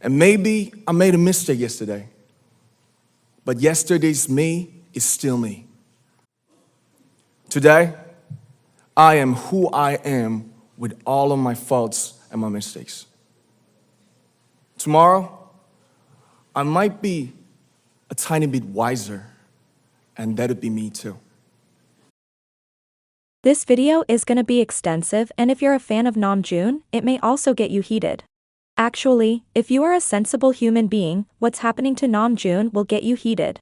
And maybe I made a mistake yesterday, but yesterday's me is still me. Today, I am who I am with all of my faults and my mistakes. Tomorrow, I might be a tiny bit wiser, and that'd be me too. This video is gonna be extensive, and if you're a fan of Namjoon, it may also get you heated. Actually, if you are a sensible human being, what's happening to Namjoon will get you heated.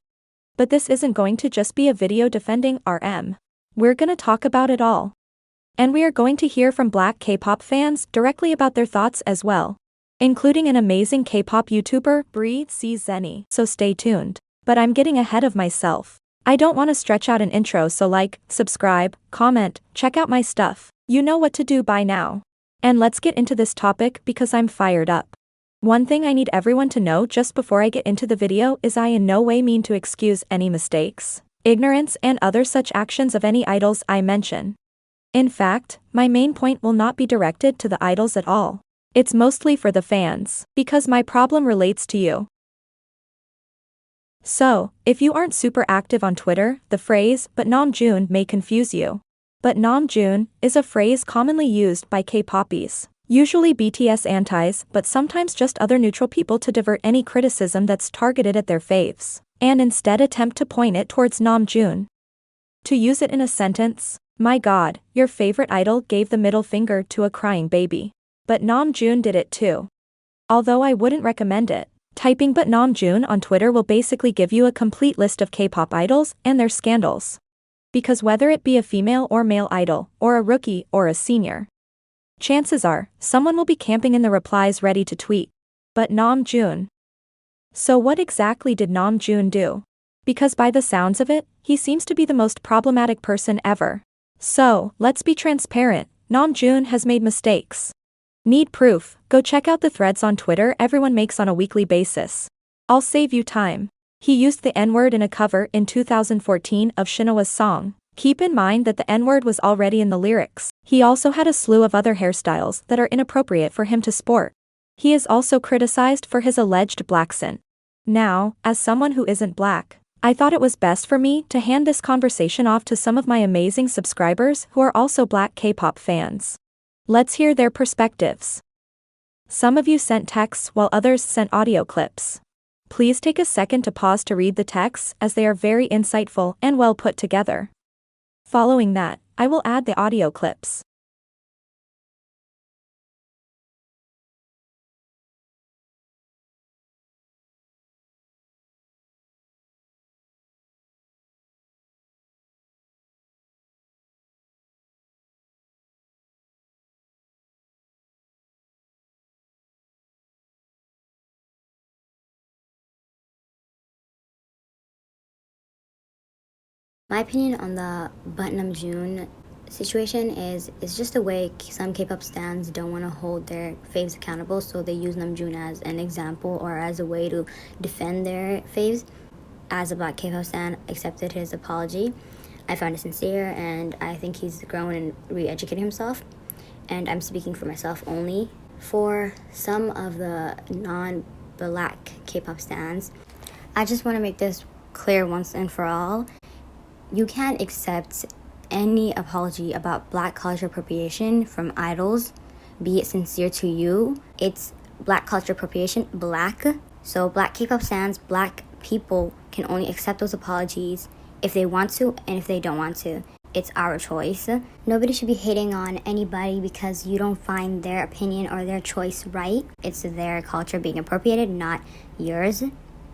But this isn't going to just be a video defending RM. We're gonna talk about it all. And we are going to hear from Black K-pop fans directly about their thoughts as well, including an amazing K-pop YouTuber, briczennie. So stay tuned. But I'm getting ahead of myself. I don't want to stretch out an intro, so like, subscribe, comment, check out my stuff. You know what to do by now. And let's get into this topic because I'm fired up. One thing I need everyone to know just before I get into the video is I in no way mean to excuse any mistakes, ignorance, and other such actions of any idols I mention. In fact, my main point will not be directed to the idols at all. It's mostly for the fans, because my problem relates to you. So, if you aren't super active on Twitter, the phrase "But Namjun" may confuse you. But Namjoon is a phrase commonly used by K-poppies, usually BTS antis, but sometimes just other neutral people to divert any criticism that's targeted at their faves, and instead attempt to point it towards Namjoon. To use it in a sentence, my god, your favorite idol gave the middle finger to a crying baby. But Namjoon did it too. Although I wouldn't recommend it. Typing "But Namjoon" on Twitter will basically give you a complete list of K-pop idols and their scandals. Because whether it be a female or male idol, or a rookie or a senior, chances are, someone will be camping in the replies ready to tweet. But Namjoon. So what exactly did Namjoon do? Because by the sounds of it, he seems to be the most problematic person ever. So, let's be transparent, Namjoon has made mistakes. Need proof? Go check out the threads on Twitter everyone makes on a weekly basis. I'll save you time. He used the N-word in a cover in 2014 of Shinoa's song. Keep in mind that the N-word was already in the lyrics. He also had a slew of other hairstyles that are inappropriate for him to sport. He is also criticized for his alleged black scent. Now, as someone who isn't black, I thought it was best for me to hand this conversation off to some of my amazing subscribers who are also Black K-pop fans. Let's hear their perspectives. Some of you sent texts while others sent audio clips. Please take a second to pause to read the texts as they are very insightful and well put together. Following that, I will add the audio clips. My opinion on the But Namjun situation is it's just a way some K-pop stans don't want to hold their faves accountable, so they use Namjoon as an example or as a way to defend their faves. As a Black K-pop stan, accepted his apology. I found it sincere, and I think he's grown and re-educated himself. And I'm speaking for myself only. For some of the non-Black K-pop stans, I just want to make this clear once and for all. You can't accept any apology about Black culture appropriation from idols, be it sincere to you. It's Black culture appropriation, Black. So Black K-pop stans, Black people can only accept those apologies if they want to and if they don't want to. It's our choice. Nobody should be hating on anybody because you don't find their opinion or their choice right. It's their culture being appropriated, not yours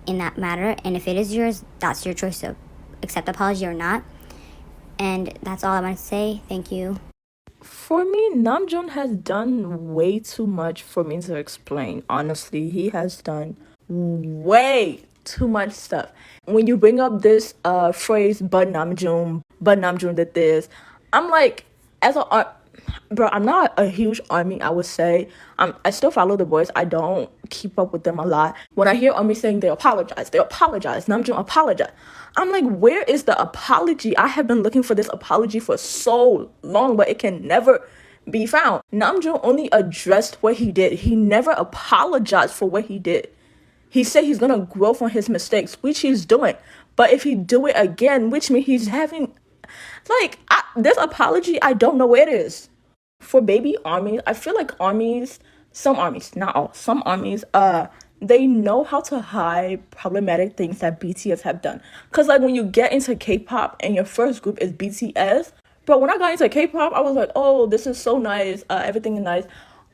in that matter. And if it is yours, that's your choice to accept apology or not. And that's all I want to say. Thank you. For me, Namjoon has done way too much for me to explain. Honestly, he has done way too much stuff. When you bring up this phrase, but Namjoon did this, I'm like, bro, I'm not a huge army, I would say. I still follow the boys. I don't keep up with them a lot. When I hear army saying they apologize, Namjoon apologize, I'm like, where is the apology? I have been looking for this apology for so long, but it can never be found. Namjoon only addressed what he did. He never apologized for what he did. He said he's gonna grow from his mistakes, which he's doing. But if he do it again, which means he's having, like, this apology, I don't know where it is. For baby armies, I feel like some armies, not all, some armies, they know how to hide problematic things that BTS have done. Cause like when you get into K-pop and your first group is BTS, but when I got into K-pop, I was like, oh, this is so nice, everything is nice.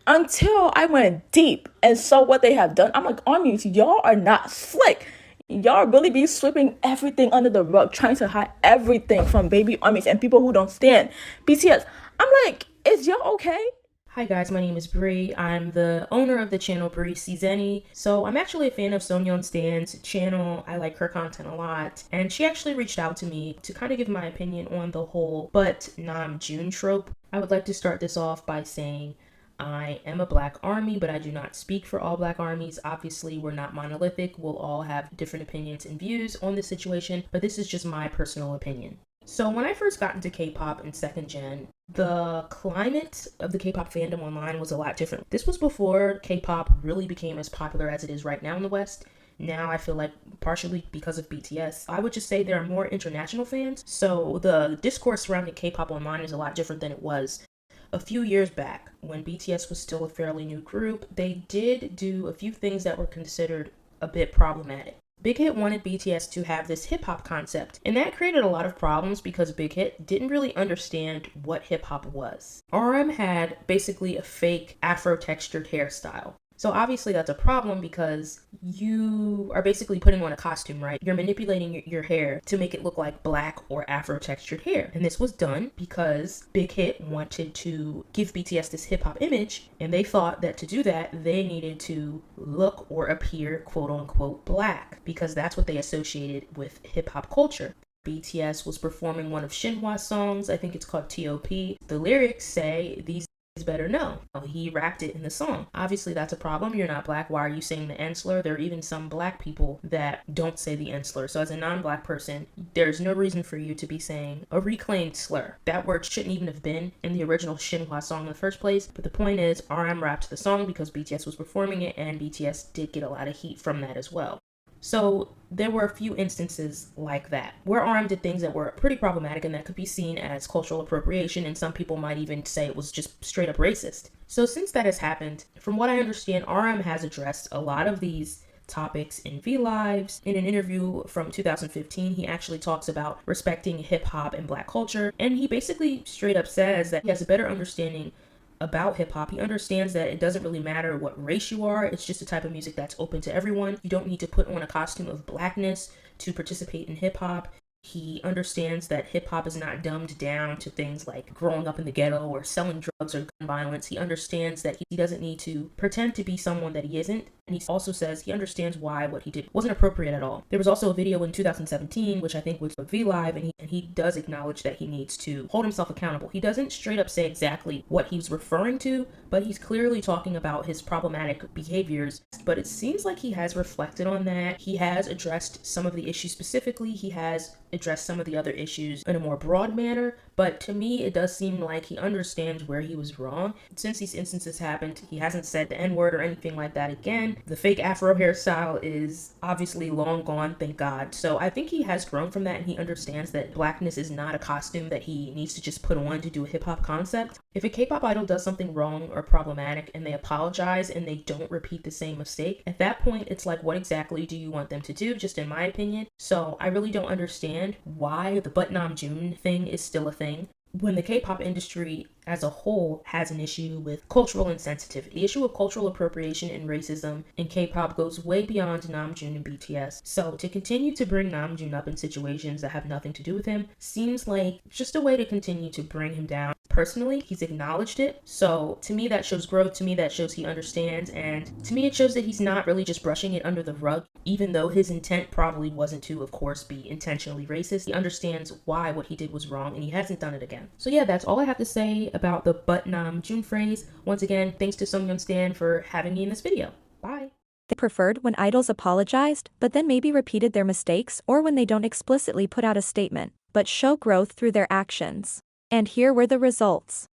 Until I went deep and saw what they have done, I'm like, armies, y'all are not slick. Y'all really be sweeping everything under the rug, trying to hide everything from baby armies and people who don't stand BTS. I'm like, is y'all okay? Hi guys, my name is Bree. I'm the owner of the channel Briczennie. So I'm actually a fan of Sonyeondan's channel. I like her content a lot. And she actually reached out to me to kind of give my opinion on the whole But Namjun trope. I would like to start this off by saying I am a black army, but I do not speak for all black armies. Obviously, we're not monolithic. We'll all have different opinions and views on this situation, but this is just my personal opinion. So when I first got into K-pop in second gen, the climate of the K-pop fandom online was a lot different. This was before K-pop really became as popular as it is right now in the West. Now I feel like partially because of BTS, I would just say there are more international fans. So the discourse surrounding K-pop online is a lot different than it was a few years back. When BTS was still a fairly new group, they did do a few things that were considered a bit problematic. Bighit wanted BTS to have this hip-hop concept, and that created a lot of problems because Bighit didn't really understand what hip-hop was. RM had basically a fake Afro-textured hairstyle. So obviously that's a problem because you are basically putting on a costume, right? You're manipulating your hair to make it look like black or Afro-textured hair. And this was done because Bighit wanted to give BTS this hip-hop image, and they thought that to do that, they needed to look or appear quote-unquote black because that's what they associated with hip-hop culture. BTS was performing one of Shinhwa's songs, I think it's called T.O.P. The lyrics say, "These better know." He rapped it in the song. Obviously that's a problem. You're not black. Why are you saying the N slur? There are even some black people that don't say the N slur. So as a non-black person, there's no reason for you to be saying a reclaimed slur. That word shouldn't even have been in the original Shinhwa song in the first place. But the point is, RM rapped the song because BTS was performing it, and BTS did get a lot of heat from that as well. So there were a few instances like that where RM did things that were pretty problematic and that could be seen as cultural appropriation, and some people might even say it was just straight up racist. So since that has happened, from what I understand, RM has addressed a lot of these topics in V-Lives. In an interview from 2015, he actually talks about respecting hip-hop and black culture, and he basically straight up says that he has a better understanding about hip-hop. He understands that it doesn't really matter what race you are. It's just a type of music that's open to everyone. You don't need to put on a costume of blackness to participate in hip-hop. He understands that hip-hop is not dumbed down to things like growing up in the ghetto or selling drugs or gun violence. He understands that he doesn't need to pretend to be someone that he isn't. And he also says he understands why what he did wasn't appropriate at all. There was also a video in 2017, which I think was a V-Live, and he does acknowledge that he needs to hold himself accountable. He doesn't straight up say exactly what he was referring to, but he's clearly talking about his problematic behaviors. But it seems like he has reflected on that. He has addressed some of the issues specifically. He has addressed some of the other issues in a more broad manner, but to me it does seem like he understands where he was wrong. Since these instances happened, he hasn't said the N-word or anything like that again. The fake afro hairstyle is obviously long gone, thank God. So I think he has grown from that, and he understands that blackness is not a costume that he needs to just put on to do a hip-hop concept. If a K-pop idol does something wrong or problematic and they apologize and they don't repeat the same mistake, at that point it's like, what exactly do you want them to do, just in my opinion? So I really don't understand why the But Namjun thing is still a thing when the K-pop industry as a whole has an issue with cultural insensitivity. The issue of cultural appropriation and racism in K-pop goes way beyond Namjoon and BTS. So to continue to bring Namjoon up in situations that have nothing to do with him seems like just a way to continue to bring him down. Personally, he's acknowledged it. So to me, that shows growth. To me, that shows he understands. And to me, it shows that he's not really just brushing it under the rug, even though his intent probably wasn't to, of course, be intentionally racist. He understands why what he did was wrong, and he hasn't done it again. So yeah, that's all I have to say about the But Namjun phrase. Once again, thanks to Sonyeondan for having me in this video. Bye. They preferred when idols apologized, but then maybe repeated their mistakes, or when they don't explicitly put out a statement, but show growth through their actions. And here were the results.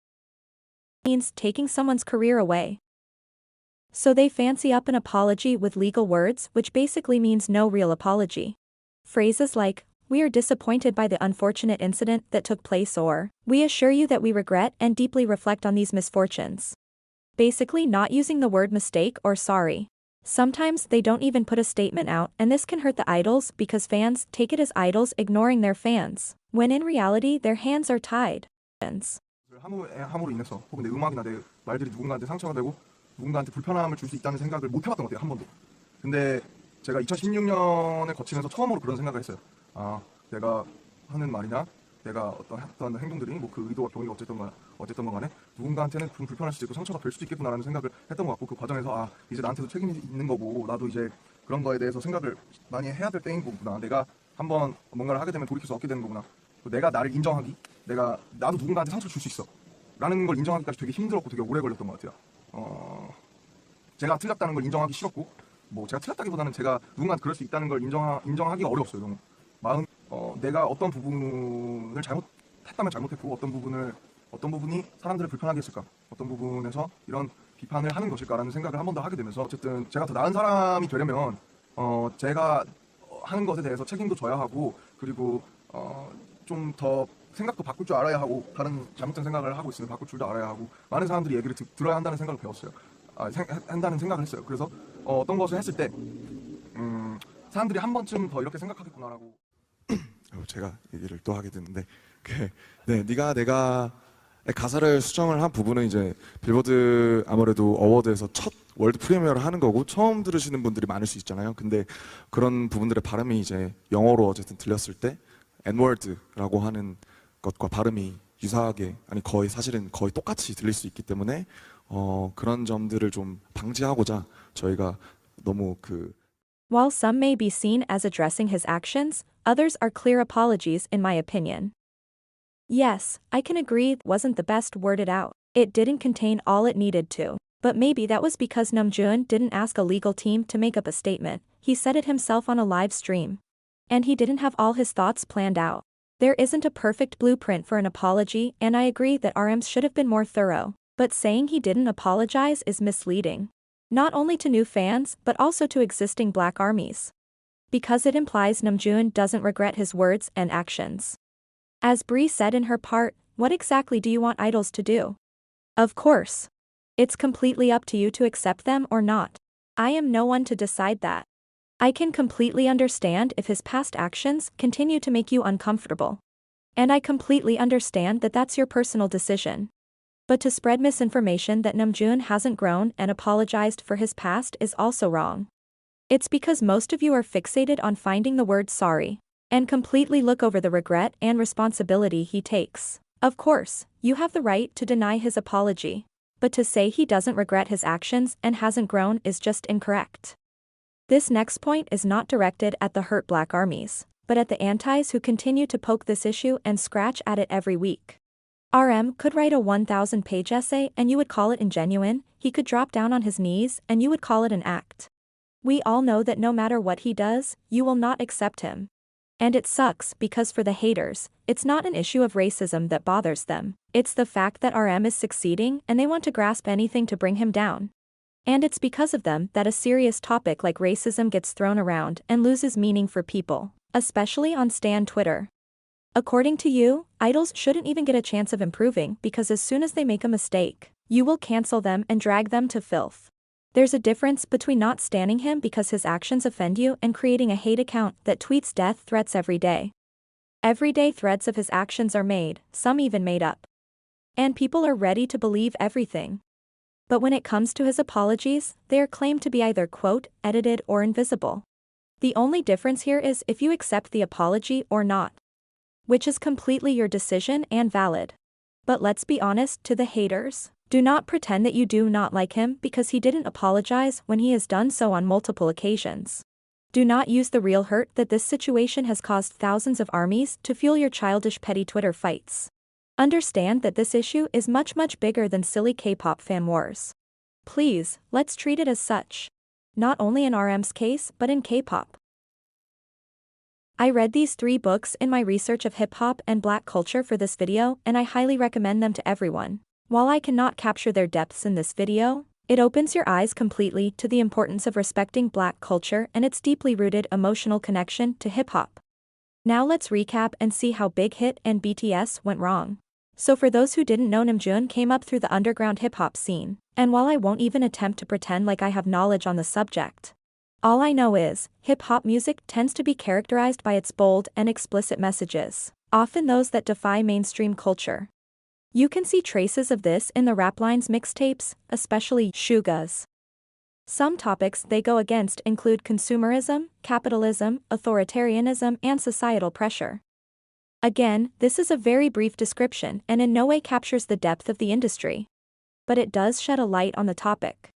means taking someone's career away. So they fancy up an apology with legal words, which basically means no real apology. Phrases like, "We are disappointed by the unfortunate incident that took place," or, "We assure you that we regret and deeply reflect on these misfortunes." Basically not using the word mistake or sorry. Sometimes they don't even put a statement out, and this can hurt the idols because fans take it as idols ignoring their fans, when in reality their hands are tied. 함으로 인해서 혹은 내 음악이나 내 말들이 누군가한테 상처가 되고 누군가한테 불편함을 줄 수 있다는 생각을 못 해봤던 것 같아요, 한 번도. 근데 제가 2016년을 거치면서 처음으로 그런 생각을 했어요. 아, 내가 하는 말이나 내가 어떤 했던 행동들이 뭐 그 의도와 경위가 어쨌든 간에 누군가한테는 불편할 수도 있고 상처가 될 수도 있겠구나라는 생각을 했던 것 같고, 그 과정에서 아, 이제 나한테도 책임이 있는 거고 나도 이제 그런 거에 대해서 생각을 많이 해야 될 때인 거구나. 내가 한번 뭔가를 하게 되면 돌이킬 수 없게 되는 거구나. 내가 나를 인정하기, 나도 누군가한테 상처 줄 수 있어 라는 걸 인정하기까지 되게 힘들었고 되게 오래 걸렸던 것 같아요. 제가 틀렸다는 걸 인정하기 싫었고, 뭐 제가 틀렸다기보다는 제가 누군가한테 그럴 수 있다는 걸 인정하기가 어려웠어요. 너무 내가 어떤 부분을 잘못했다면 잘못했고 어떤 부분이 사람들을 불편하게 했을까, 어떤 부분에서 이런 비판을 하는 것일까라는 생각을 한 번 더 하게 되면서, 어쨌든 제가 더 나은 사람이 되려면 제가 하는 것에 대해서 책임도 져야 하고, 그리고 좀 더 생각도 바꿀 줄 알아야 하고, 다른 잘못된 생각을 하고 있으면 바꿀 줄도 알아야 하고, 많은 사람들이 얘기를 들어야 한다는 생각을 배웠어요. 한다는 생각을 했어요. 그래서 어떤 것을 했을 때 사람들이 한 번쯤 더 이렇게 생각하겠구나라고. 제가 얘기를 또 하게 됐는데, 네, 네가 내가 가사를 수정을 한 부분은 이제 빌보드 아무래도 어워드에서 첫 월드 프리미어를 하는 거고 처음 들으시는 분들이 많을 수 있잖아요. 근데 그런 부분들의 발음이 이제 영어로 어쨌든 들렸을 때 Nword라고 하는 것과 발음이 유사하게, 아니 사실은 거의 똑같이 들릴 수 있기 때문에 그런 점들을 좀 방지하고자 저희가 너무 While some may be seen as addressing his actions, others are clear apologies in my opinion. Yes, I can agree it wasn't the best worded out. It didn't contain all it needed to. But maybe that was because Namjoon didn't ask a legal team to make up a statement. He said it himself on a live stream. And he didn't have all his thoughts planned out. There isn't a perfect blueprint for an apology, and I agree that RMs should have been more thorough. But saying he didn't apologize is misleading. Not only to new fans, but also to existing black armies. Because it implies Namjoon doesn't regret his words and actions. As Bree said in her part, what exactly do you want idols to do? Of course. It's completely up to you to accept them or not. I am no one to decide that. I can completely understand if his past actions continue to make you uncomfortable. And I completely understand that that's your personal decision. But to spread misinformation that Namjoon hasn't grown and apologized for his past is also wrong. It's because most of you are fixated on finding the word sorry, and completely look over the regret and responsibility he takes. Of course, you have the right to deny his apology. But to say he doesn't regret his actions and hasn't grown is just incorrect. This next point is not directed at the hurt black armies, but at the antis who continue to poke this issue and scratch at it every week. RM could write a 1,000-page essay and you would call it ingenuine, he could drop down on his knees and you would call it an act. We all know that no matter what he does, you will not accept him. And it sucks because for the haters, it's not an issue of racism that bothers them, it's the fact that RM is succeeding and they want to grasp anything to bring him down. And it's because of them that a serious topic like racism gets thrown around and loses meaning for people, especially on Stan Twitter. According to you, idols shouldn't even get a chance of improving because as soon as they make a mistake, you will cancel them and drag them to filth. There's a difference between not standing him because his actions offend you and creating a hate account that tweets death threats every day. Everyday threads of his actions are made, some even made up. And people are ready to believe everything. But when it comes to his apologies, they are claimed to be either quote, edited or invisible. The only difference here is if you accept the apology or not. Which is completely your decision and valid. But let's be honest to the haters. Do not pretend that you do not like him because he didn't apologize when he has done so on multiple occasions. Do not use the real hurt that this situation has caused thousands of armies to fuel your childish petty Twitter fights. Understand that this issue is much bigger than silly K-pop fan wars. Please, let's treat it as such. Not only in RM's case but in K-pop. I read these 3 books in my research of hip-hop and black culture for this video and I highly recommend them to everyone. While I cannot capture their depths in this video, it opens your eyes completely to the importance of respecting Black culture and its deeply rooted emotional connection to hip-hop. Now let's recap and see how Bighit and BTS went wrong. So for those who didn't know, Namjoon came up through the underground hip-hop scene, and while I won't even attempt to pretend like I have knowledge on the subject, all I know is, hip-hop music tends to be characterized by its bold and explicit messages, often those that defy mainstream culture. You can see traces of this in the rap lines mixtapes, especially Suga's. Some topics they go against include consumerism, capitalism, authoritarianism, and societal pressure. Again, this is a very brief description and in no way captures the depth of the industry. But it does shed a light on the topic.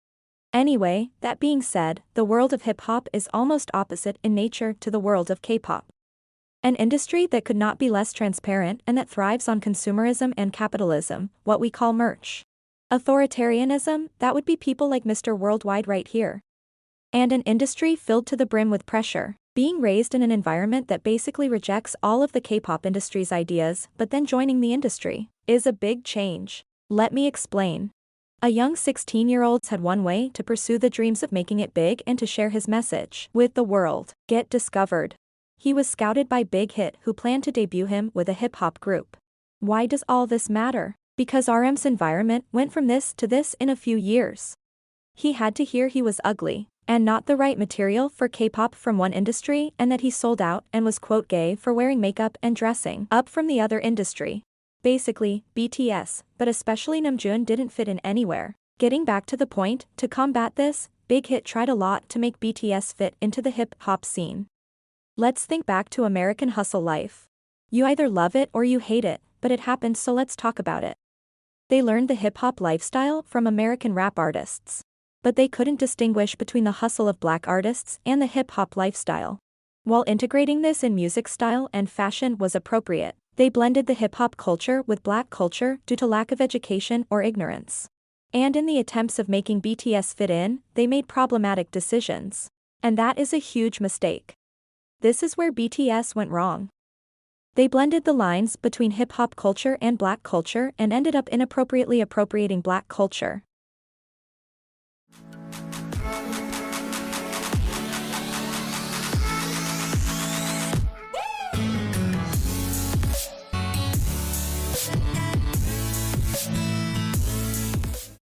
Anyway, that being said, the world of hip-hop is almost opposite in nature to the world of K-pop. An industry that could not be less transparent and that thrives on consumerism and capitalism, what we call merch. Authoritarianism, that would be people like Mr. Worldwide right here. And an industry filled to the brim with pressure. Being raised in an environment that basically rejects all of the K-pop industry's ideas, but then joining the industry, is a big change. Let me explain. A young 16-year-old had one way to pursue the dreams of making it big and to share his message with the world. Get discovered. He was scouted by Bighit, who planned to debut him with a hip-hop group. Why does all this matter? Because RM's environment went from this to this in a few years. He had to hear he was ugly, and not the right material for K-pop from one industry, and that he sold out and was quote gay for wearing makeup and dressing up from the other industry. Basically, BTS, but especially Namjoon didn't fit in anywhere. Getting back to the point, to combat this, Bighit tried a lot to make BTS fit into the hip-hop scene. Let's think back to American hustle life. You either love it or you hate it, but it happened, so let's talk about it. They learned the hip-hop lifestyle from American rap artists. But they couldn't distinguish between the hustle of Black artists and the hip-hop lifestyle. While integrating this in music style and fashion was appropriate, they blended the hip-hop culture with Black culture due to lack of education or ignorance. And in the attempts of making BTS fit in, they made problematic decisions. And that is a huge mistake. This is where BTS went wrong. They blended the lines between hip-hop culture and Black culture and ended up inappropriately appropriating Black culture.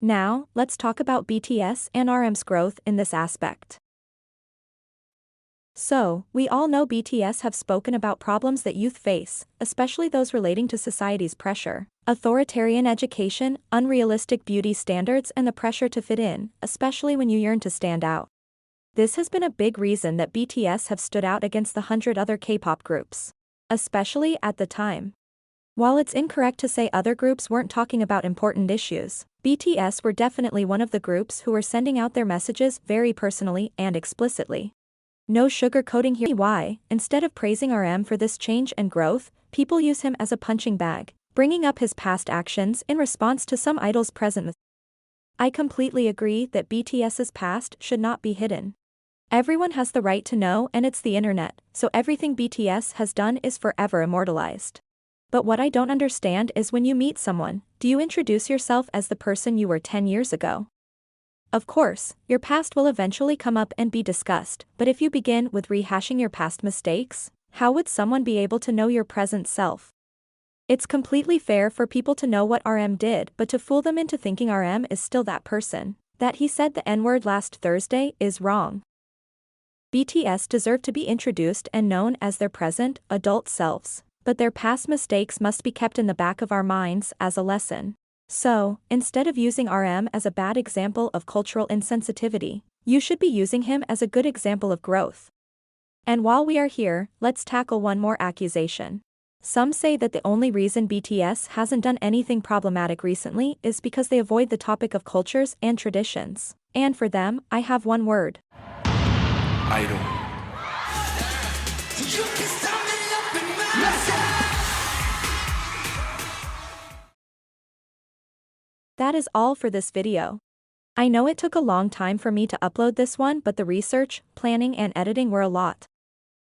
Now, let's talk about BTS and RM's growth in this aspect. So, we all know BTS have spoken about problems that youth face, especially those relating to society's pressure, authoritarian education, unrealistic beauty standards, and the pressure to fit in, especially when you yearn to stand out. This has been a big reason that BTS have stood out against the 100 other K-pop groups, especially at the time. While it's incorrect to say other groups weren't talking about important issues, BTS were definitely one of the groups who were sending out their messages very personally and explicitly. No sugarcoating here. Why, instead of praising RM for this change and growth, people use him as a punching bag, bringing up his past actions in response to some idol's present mistakes. I completely agree that BTS's past should not be hidden. Everyone has the right to know, and it's the internet, so everything BTS has done is forever immortalized. But what I don't understand is when you meet someone, do you introduce yourself as the person you were 10 years ago? Of course, your past will eventually come up and be discussed, but if you begin with rehashing your past mistakes, how would someone be able to know your present self? It's completely fair for people to know what RM did, but to fool them into thinking RM is still that person, that he said the N-word last Thursday, is wrong. BTS deserve to be introduced and known as their present, adult selves. But their past mistakes must be kept in the back of our minds as a lesson. So, instead of using RM as a bad example of cultural insensitivity, you should be using him as a good example of growth. And while we are here, let's tackle one more accusation. Some say that the only reason BTS hasn't done anything problematic recently is because they avoid the topic of cultures and traditions. And for them, I have one word. Idol. That is all for this video. I know it took a long time for me to upload this one, but the research, planning, and editing were a lot.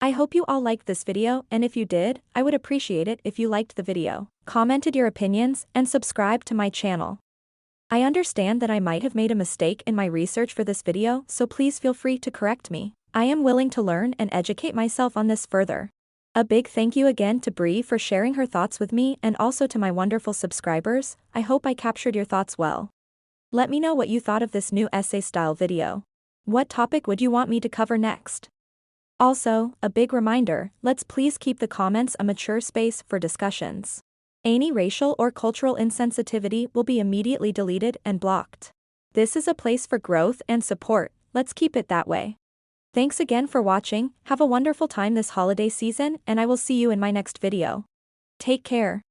I hope you all liked this video, and if you did, I would appreciate it if you liked the video, commented your opinions, and subscribed to my channel. I understand that I might have made a mistake in my research for this video, so please feel free to correct me. I am willing to learn and educate myself on this further. A big thank you again to Bree for sharing her thoughts with me, and also to my wonderful subscribers. I hope I captured your thoughts well. Let me know what you thought of this new essay-style video. What topic would you want me to cover next? Also, a big reminder, let's please keep the comments a mature space for discussions. Any racial or cultural insensitivity will be immediately deleted and blocked. This is a place for growth and support, let's keep it that way. Thanks again for watching, have a wonderful time this holiday season, and I will see you in my next video. Take care.